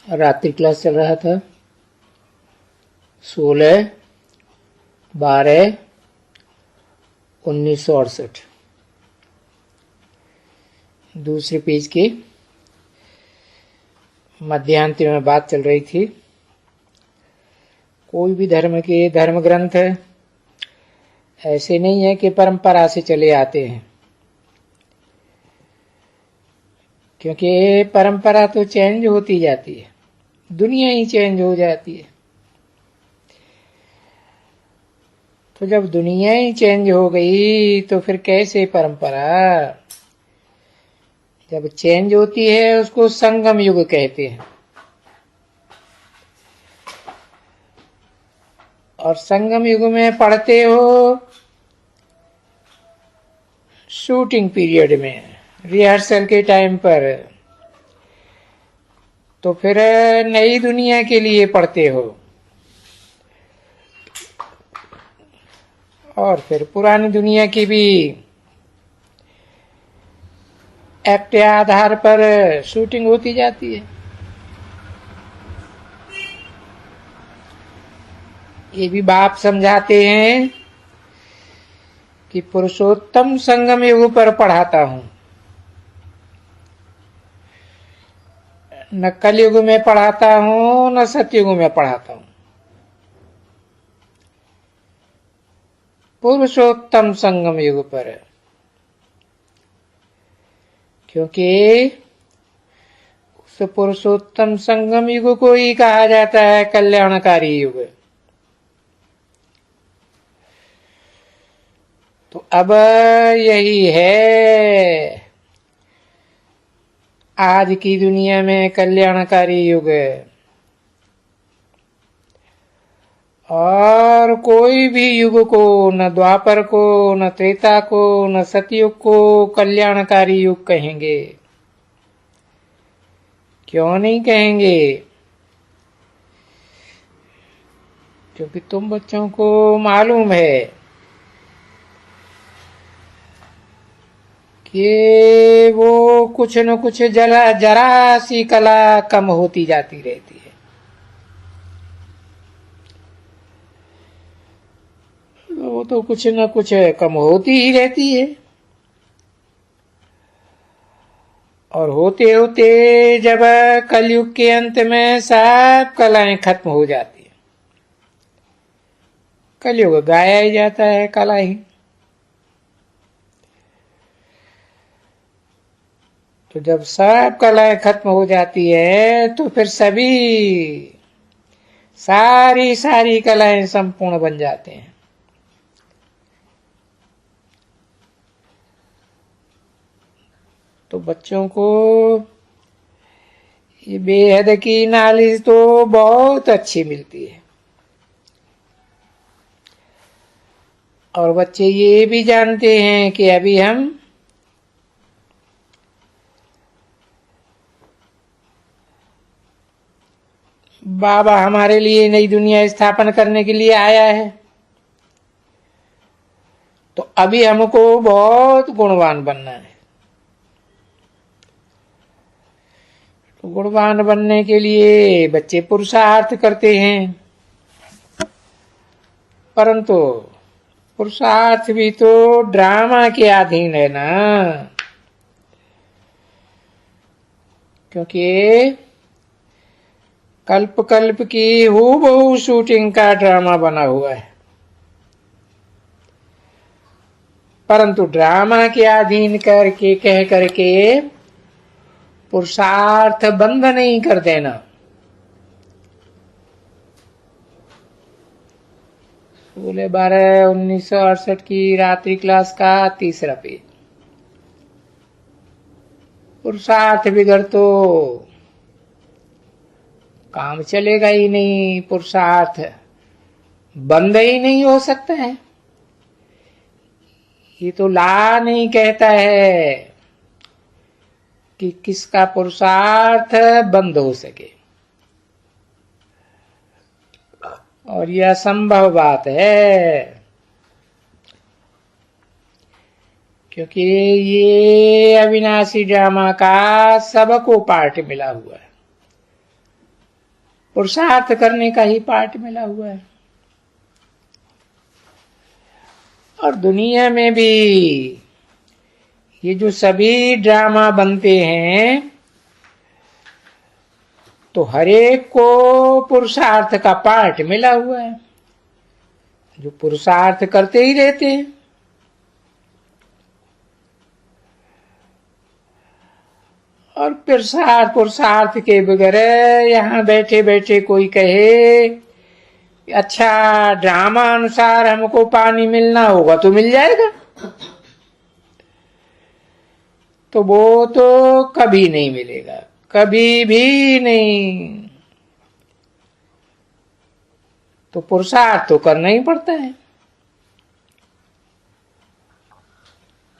रात्रि क्लास चल रहा था 16/12/1968। दूसरे पेज की मध्यांत में बात चल रही थी। कोई भी धर्म के धर्म ग्रंथ ऐसे नहीं है कि परंपरा से चले आते हैं, क्योंकि परंपरा तो चेंज होती जाती है, दुनिया ही चेंज हो जाती है। तो जब दुनिया ही चेंज हो गई तो फिर कैसे परंपरा? जब चेंज होती है उसको संगम युग कहते हैं। और संगम युग में पढ़ते हो शूटिंग पीरियड में, रिहर्सल के टाइम पर, तो फिर नई दुनिया के लिए पढ़ते हो। और फिर पुरानी दुनिया की भी एक्ट के आधार पर शूटिंग होती जाती है। ये भी बाप समझाते हैं कि पुरुषोत्तम संगम युग पर पढ़ाता हूं, न कलयुग में पढ़ाता हूं न सतयुग में पढ़ाता हूं। पुरुषोत्तम संगम युग पर, क्योंकि उस पुरुषोत्तम संगम युग को ही कहा जाता है कल्याणकारी युग। तो अब यही है आज की दुनिया में कल्याणकारी युग। और कोई भी युग को, न द्वापर को, न त्रेता को, न सतयुग को कल्याणकारी युग कहेंगे। क्यों नहीं कहेंगे? क्योंकि तुम बच्चों को मालूम है कि वो कुछ न कुछ जरा सी कला कम होती जाती रहती है। वो तो कुछ न कुछ कम होती ही रहती है। और होते होते जब कलयुग के अंत में सब कलाएं खत्म हो जाती है, कलयुग गाया ही जाता है कला ही। तो जब सब कलाएं खत्म हो जाती है तो फिर सारी कलाएं संपूर्ण बन जाते हैं। तो बच्चों को ये बेहद की नॉलेज तो बहुत अच्छी मिलती है। और बच्चे ये भी जानते हैं कि अभी हम बाबा हमारे लिए नई दुनिया स्थापन करने के लिए आया है, तो अभी हमको बहुत गुणवान बनना है। तो गुणवान बनने के लिए बच्चे पुरुषार्थ करते हैं, परंतु पुरुषार्थ भी तो ड्रामा के अधीन है ना। क्योंकि कल्प कल्प की हूबहू शूटिंग का ड्रामा बना हुआ है, परंतु ड्रामा के अधीन करके कह करके पुरुषार्थ बंद नहीं कर देना। 16/12/1968 की रात्रि क्लास का तीसरा पेज। पुरुषार्थ बिगड़ तो काम चलेगा ही नहीं, पुरुषार्थ बंद ही नहीं हो सकता है। ये तो ला नहीं कहता है कि किसका पुरुषार्थ बंद हो सके, और यह असंभव बात है। क्योंकि ये अविनाशी ड्रामा का सबको पार्ट मिला हुआ है। पुरुषार्थ करने का ही पाठ मिला हुआ है। और दुनिया में भी ये जो सभी ड्रामा बनते हैं तो हर एक को पुरुषार्थ का पाठ मिला हुआ है, जो पुरुषार्थ करते ही रहते हैं। और पुरुषार्थ के बगैर यहाँ बैठे बैठे कोई कहे अच्छा ड्रामा अनुसार हमको पानी मिलना होगा तो मिल जाएगा, तो वो तो कभी नहीं मिलेगा, कभी भी नहीं। तो पुरुषार्थ तो करना ही पड़ता है।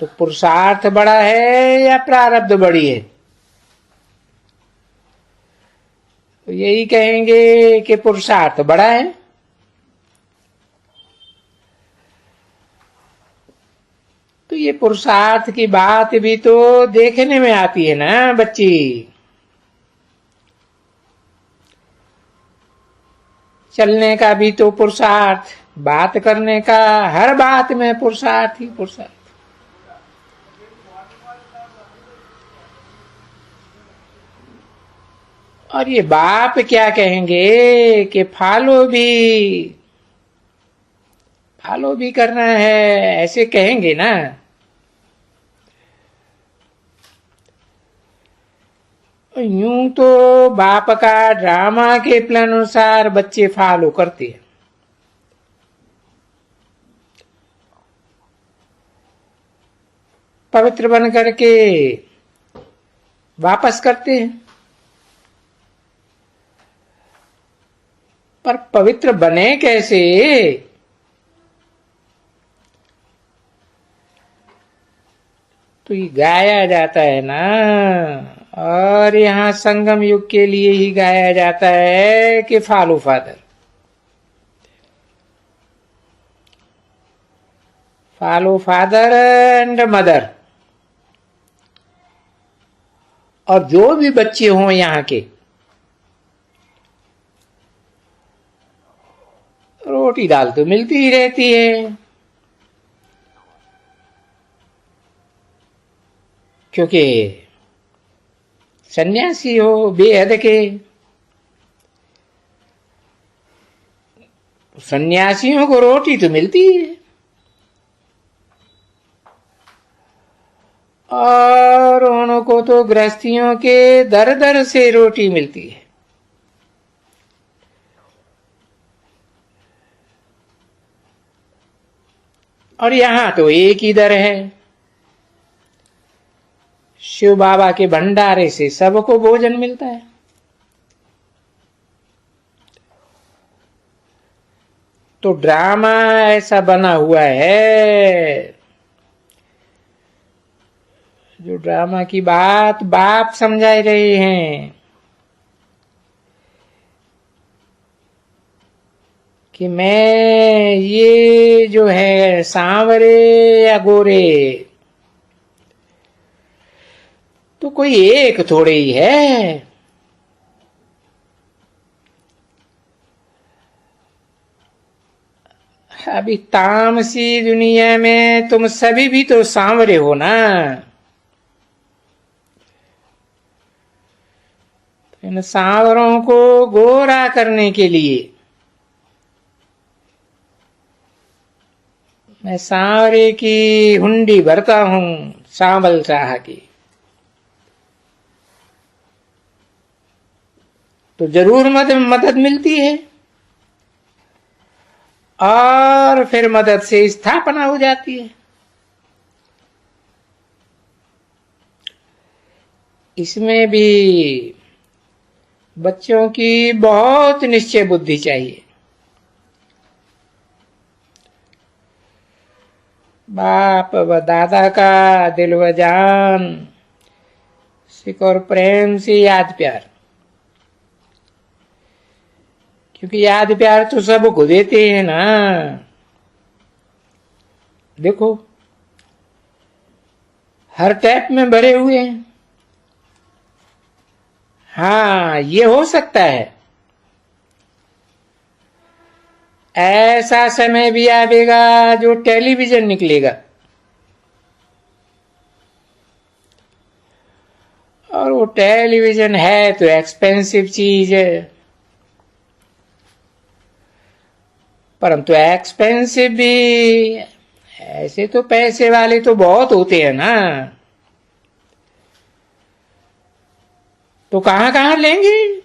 तो पुरुषार्थ बड़ा है या प्रारब्ध बड़ी है? तो यही कहेंगे कि पुरुषार्थ बड़ा है। तो ये पुरुषार्थ की बात भी तो देखने में आती है ना बच्ची। चलने का भी तो पुरुषार्थ, बात करने का, हर बात में पुरुषार्थ ही पुरुषार्थ। और ये बाप क्या कहेंगे कि फॉलो भी करना है, ऐसे कहेंगे ना। यूं तो बाप का ड्रामा के प्लान अनुसार बच्चे फॉलो करते हैं, पवित्र बन करके वापस करते हैं। पर पवित्र बने कैसे? तो ये गाया जाता है ना, और यहाँ संगम युग के लिए ही गाया जाता है कि follow father, follow father and mother. और जो भी बच्चे हों यहाँ के, रोटी दाल तो मिलती ही रहती है, क्योंकि सन्यासी हो बेहद के, सन्यासियों को रोटी तो मिलती है, और उनको तो गृहस्थियों के दर दर से रोटी मिलती है। और यहां तो एक ही दर है, शिव बाबा के भंडारे से सबको भोजन मिलता है। तो ड्रामा ऐसा बना हुआ है, जो ड्रामा की बात बाप समझा रहे हैं कि मैं ये जो है सांवरे या गोरे, तो कोई एक थोड़े ही है। अभी तामसी दुनिया में तुम सभी भी तो सांवरे हो ना। इन सांवरों को गोरा करने के लिए मैं सांवरे की हुंडी भरता हूं, सांबल शाह की। तो जरूर मदद मिलती है, और फिर मदद से स्थापना हो जाती है। इसमें भी बच्चों की बहुत निश्चय बुद्धि चाहिए। बाप व दादा का दिल व जान, सिख और प्रेम से याद प्यार, क्योंकि याद प्यार तो सबको देते हैं ना। देखो हर टैप में भरे हुए हैं। हाँ ये हो सकता है ऐसा समय भी आएगा जो टेलीविजन निकलेगा, और वो टेलीविजन है तो एक्सपेंसिव चीज है, परंतु एक्सपेंसिव भी। ऐसे तो पैसे वाले तो बहुत होते हैं ना, तो कहां कहां लेंगे,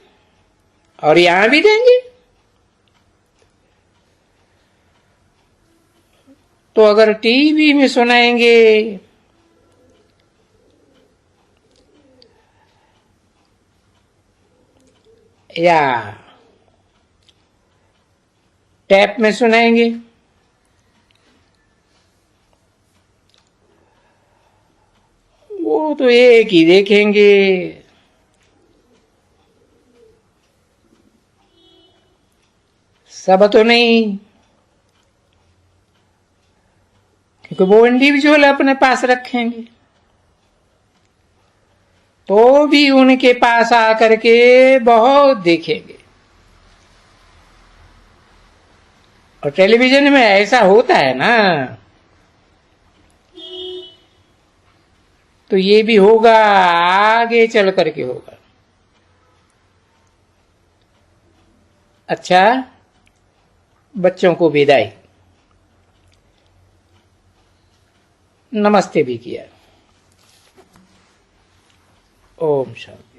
और यहां भी देंगे। तो अगर टीवी में सुनाएंगे या टैप में सुनाएंगे, वो तो एक ही देखेंगे। सब तो नहीं, क्योंकि वो इंडिविजुअल अपने पास रखेंगे, तो भी उनके पास आकर के बहुत देखेंगे। और टेलीविजन में ऐसा होता है ना, तो ये भी होगा, आगे चल करके होगा। अच्छा, बच्चों को विदाई, नमस्ते भी किया। ओम शांति।